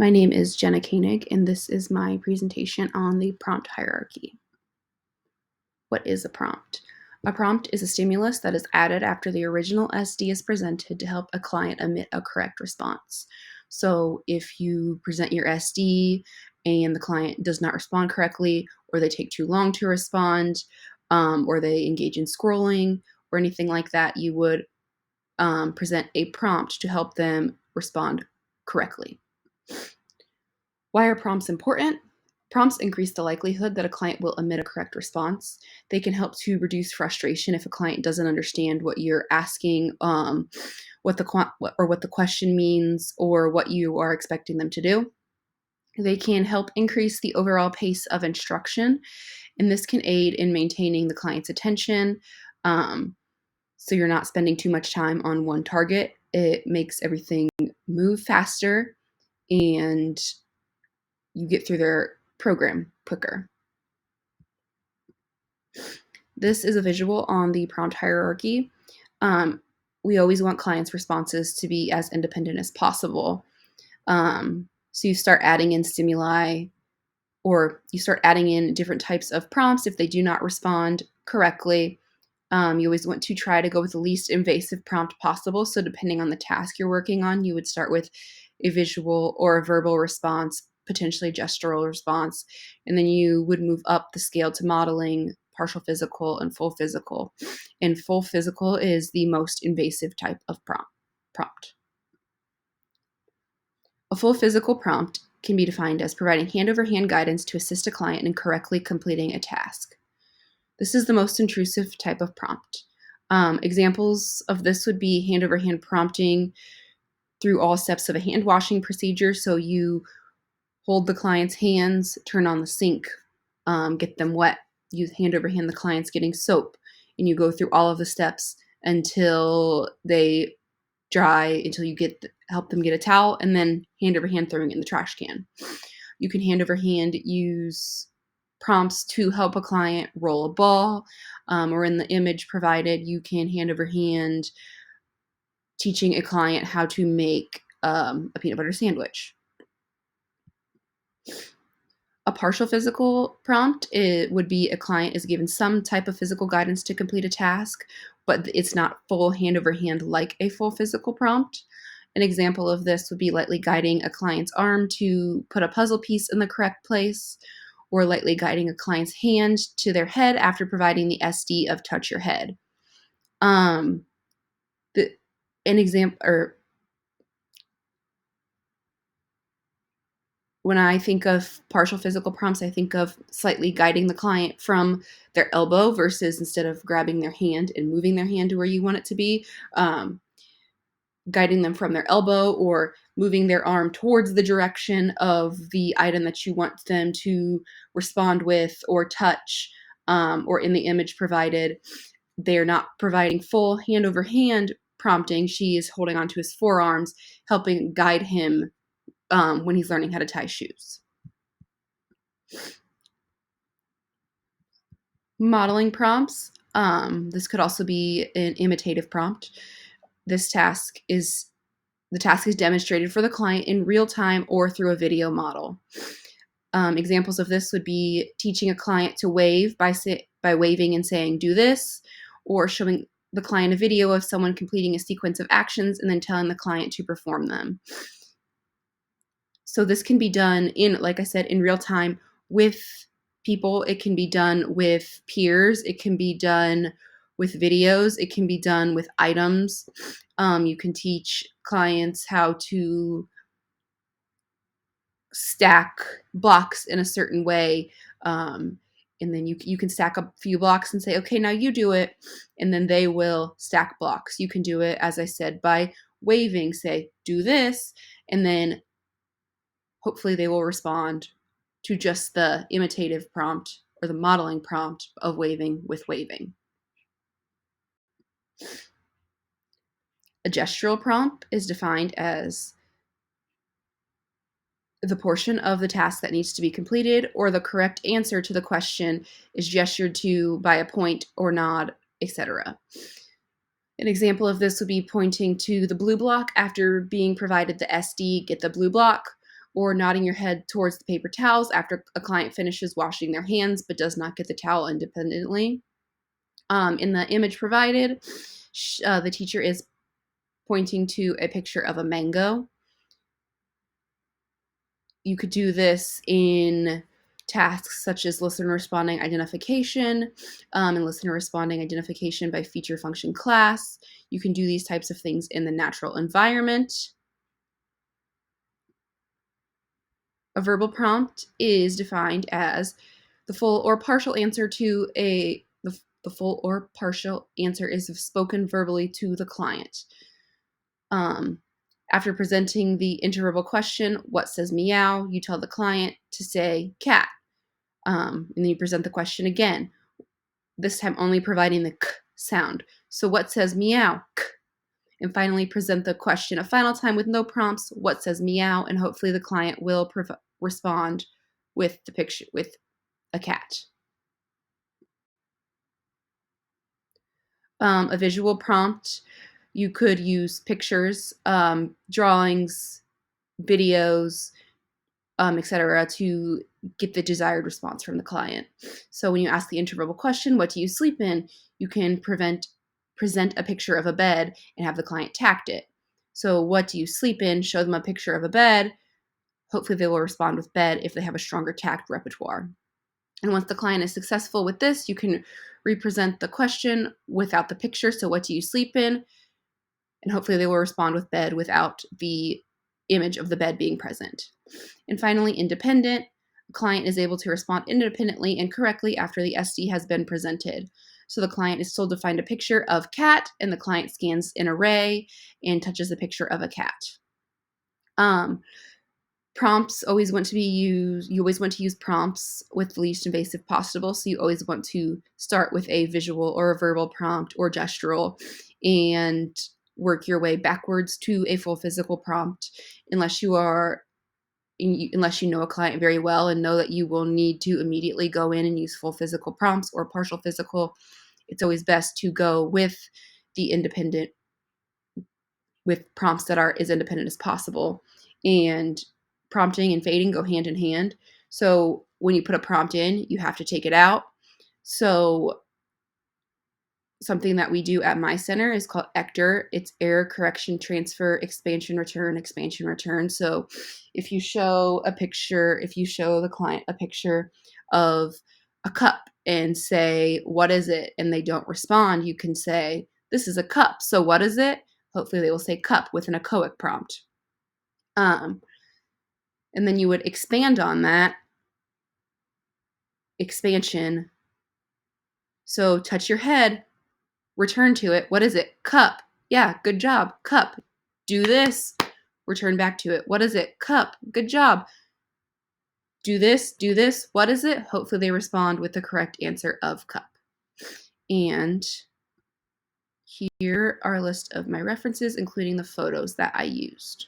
My name is Jenna Koenig, and this is my presentation on the prompt hierarchy. What is a prompt? A prompt is a stimulus that is added after the original SD is presented to help a client emit a correct response. So if you present your SD and the client does not respond correctly, or they take too long to respond, or they engage in scrolling, or anything like that, you would present a prompt to help them respond correctly. Why are prompts important? Prompts increase the likelihood that a client will emit a correct response. They can help to reduce frustration if a client doesn't understand what you're asking, what the question means, or what you are expecting them to do. They can help increase the overall pace of instruction, and this can aid in maintaining the client's attention. So you're not spending too much time on one target. It makes everything move faster, and you get through their program quicker. This is a visual on the prompt hierarchy. We always want clients' responses to be as independent as possible. So you start adding in stimuli, or you start adding in different types of prompts if they do not respond correctly. You always want to try to go with the least invasive prompt possible. So depending on the task you're working on, you would start with a visual or a verbal response, potentially gestural response, and then you would move up the scale to modeling, partial physical, and full physical. And full physical is the most invasive type of prompt. A full physical prompt can be defined as providing hand-over-hand guidance to assist a client in correctly completing a task. This is the most intrusive type of prompt. Examples of this would be hand-over-hand prompting through all steps of a hand washing procedure. So you hold the client's hands, turn on the sink, get them wet. You hand over hand the client's getting soap, and you go through all of the steps until they dry, until you help them get a towel, and then hand over hand throwing it in the trash can. You can hand over hand use prompts to help a client roll a ball, or in the image provided, you can hand over hand teaching a client how to make a peanut butter sandwich. A partial physical prompt, it would be a client is given some type of physical guidance to complete a task, but it's not full hand over hand like a full physical prompt. An example of this would be lightly guiding a client's arm to put a puzzle piece in the correct place, or lightly guiding a client's hand to their head after providing the SD of touch your head. Um, an example, or when I think of partial physical prompts, I think of slightly guiding the client from their elbow versus instead of grabbing their hand and moving their hand to where you want it to be, guiding them from their elbow or moving their arm towards the direction of the item that you want them to respond with or touch, or in the image provided, they're not providing full hand over hand prompting. She is holding onto his forearms, helping guide him when he's learning how to tie shoes. Modeling prompts. This could also be an imitative prompt. The task is demonstrated for the client in real time or through a video model. Examples of this would be teaching a client to wave by waving and saying, "Do this," or showing the client a video of someone completing a sequence of actions and then telling the client to perform them. So this can be done like I said, in real time with people. It can be done with peers. It can be done with videos. It can be done with items. You can teach clients how to stack blocks in a certain way. And then you can stack a few blocks and say, okay, now you do it. And then they will stack blocks. You can do it, as I said, by waving, say, do this. And then hopefully they will respond to just the imitative prompt or the modeling prompt of waving with waving. A gestural prompt is defined as the portion of the task that needs to be completed or the correct answer to the question is gestured to by a point or nod, etc. An example of this would be pointing to the blue block after being provided the SD, get the blue block, or nodding your head towards the paper towels after a client finishes washing their hands but does not get the towel independently. In the image provided, the teacher is pointing to a picture of a mango. You could do this in tasks such as listener responding identification and listener responding identification by feature function class. You can do these types of things in the natural environment. A verbal prompt is defined as the full or partial answer to the full or partial answer is spoken verbally to the client. After presenting the interverbal question, what says meow, you tell the client to say cat. And then you present the question again, this time only providing the k sound. So what says meow? K. And finally present the question a final time with no prompts, what says meow, and hopefully the client will respond with the picture with a cat. A visual prompt, you could use pictures, drawings, videos, etc., to get the desired response from the client. So when you ask the interverbal question, what do you sleep in? You can present a picture of a bed and have the client tact it. So what do you sleep in? Show them a picture of a bed. Hopefully they will respond with bed if they have a stronger tact repertoire. And once the client is successful with this, you can represent the question without the picture. So what do you sleep in? And hopefully they will respond with bed without the image of the bed being present. And finally, independent. The client is able to respond independently and correctly after the SD has been presented. So the client is told to find a picture of cat, and the client scans an array and touches the picture of a cat. Prompts always want to be used. You always want to use prompts with the least invasive possible. So you always want to start with a visual or a verbal prompt or gestural and work your way backwards to a full physical prompt unless you know a client very well and know that you will need to immediately go in and use full physical prompts or partial physical. It's always best to go with prompts that are as independent as possible. And prompting and fading go hand in hand. So when you put a prompt in, you have to take it out. So something that we do at my center is called ECTR. It's error, correction, transfer, expansion, return. So if you show the client a picture of a cup and say, what is it? And they don't respond, you can say, this is a cup. So what is it? Hopefully they will say cup with an echoic prompt. And then you would expand on that expansion. So touch your head, return to it. What is it? Cup. Yeah, good job. Cup. Do this. Return back to it. What is it? Cup. Good job. Do this. Do this. What is it? Hopefully they respond with the correct answer of cup. And here are a list of my references, including the photos that I used.